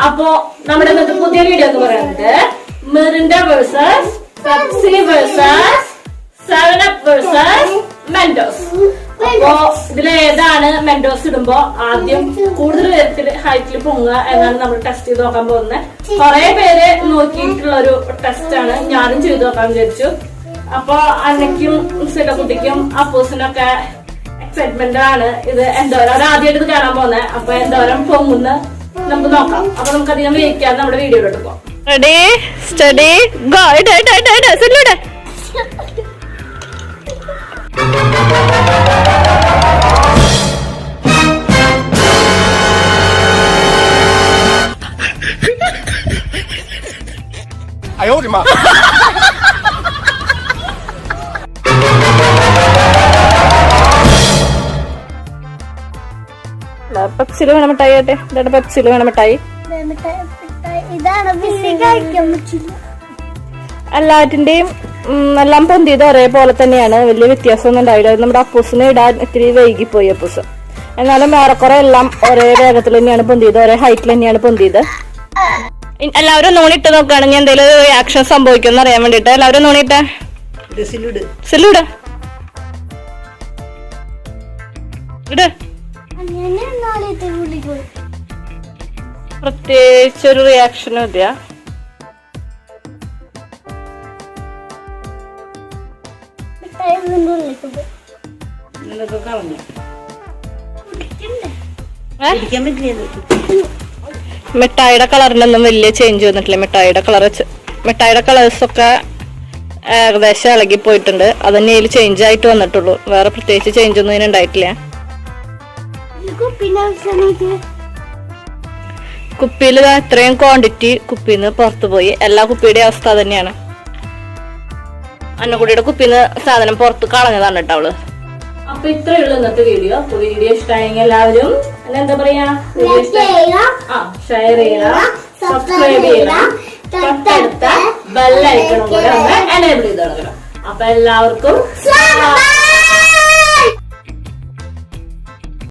അപ്പോ നമ്മുടെ ഇന്നത്തെ പുതിയ വീഡിയോ എന്ന് പറയുന്നത് Mirinda versus Pepsi versus 7up versus Mentos. അപ്പോ ഇതിലേതാണ് മെൻഡോസ് ഇടുമ്പോ ആദ്യം കൂടുതൽ പേരത്തില് ഹൈറ്റിൽ പൊങ്ങുക എന്നാണ് നമ്മൾ ടെസ്റ്റ് ചെയ്ത് നോക്കാൻ പോകുന്നത്. കുറെ പേര് നോക്കിയിട്ടുള്ള ഒരു ടെസ്റ്റ് ആണ്, ഞാനും ചെയ്ത് നോക്കാൻ വിചാരിച്ചു. അപ്പൊ അന്നയ്ക്കും സിലക്കുട്ടിക്കും അപ്പൂസിനൊക്കെ എക്സൈറ്റ്മെന്റ് ആണ്. ഇത് എന്തോരം ആദ്യമായിട്ട് ഇത് കാണാൻ പോകുന്നത്. അപ്പൊ എന്തോരം പൊങ്ങുന്ന നമുക്ക് നോക്കാം. അപ്പൊ നമുക്ക് അധികം വയ്ക്കാതെ നമ്മുടെ വീഡിയോയിലോട്ട് പോകാം. റെഡി സ്റ്റഡി ഗോ.哎呦我的妈！ പെപ്സില് വേണം മിഠായി ആട്ടെ. ഇതാണ് പെപ്സില് വേണം മിഠായി. എല്ലാറ്റിന്റെയും എല്ലാം പൊന്തിയത് ഒരേപോലെ തന്നെയാണ്, വലിയ വ്യത്യാസമൊന്നും ഉണ്ടായില്ല. നമ്മുടെ അപ്പൂസിന് ഇടാൻ ഇത്തിരി വൈകിപ്പോയി അപ്പൂസ്. എന്നാലും ഏറെക്കുറെ എല്ലാം ഒരേ വേഗത്തിൽ തന്നെയാണ് പൊന്തിയത്, ഒരേ ഹൈറ്റിൽ തന്നെയാണ് പൊന്തിയത്. എല്ലാവരും നൂണിട്ട് നോക്കുകയാണെങ്കിൽ എന്തെങ്കിലും ഒരു റിയാക്ഷൻ സംഭവിക്കും എന്ന് അറിയാൻ വേണ്ടിട്ട് എല്ലാവരും നൂണിട്ടെ. സില്ലൂട് ഇട്. പ്രത്യേകിച്ചൊരു റിയാക്ഷനും ഇല്ല. മിഠായിയുടെ കളറിനൊന്നും വലിയ ചേഞ്ച് വന്നിട്ടില്ല. മിഠായിയുടെ കളേഴ്സൊക്കെ ഏകദേശം ഇളകി പോയിട്ടുണ്ട്. അതന്നെ ഇതിൽ ചേഞ്ച് ആയിട്ട് വന്നിട്ടുള്ളൂ. വേറെ പ്രത്യേകിച്ച് ചേഞ്ച് ഒന്നും ഇതിന് ഉണ്ടായിട്ടില്ല. കുപ്പിയിൽ ഇത്രയും ക്വാണ്ടിറ്റി കുപ്പിന്ന് പുറത്തു പോയി. എല്ലാ കുപ്പിയുടെ അവസ്ഥ തന്നെയാണ്. അന്നക്കുട്ടിയുടെ കുപ്പിന്ന് സാധനം പുറത്ത് കളഞ്ഞതാണ് കേട്ടോ അവള്. അപ്പൊ ഇത്രയുള്ള ഇന്നത്തെ വീഡിയോ. വീഡിയോ ഇഷ്ടമായെങ്കിൽ എല്ലാവരും എന്താ പറയാ, ഷെയർ ചെയ്യണം, സബ്സ്ക്രൈബ് ചെയ്യണം, തൊട്ടടുത്ത ബെല്ലൈക്കണും കൂടെ ഒന്ന് എനേബിൾ ചെയ്ത് കൊടുക്കണം. അപ്പൊ എല്ലാവർക്കും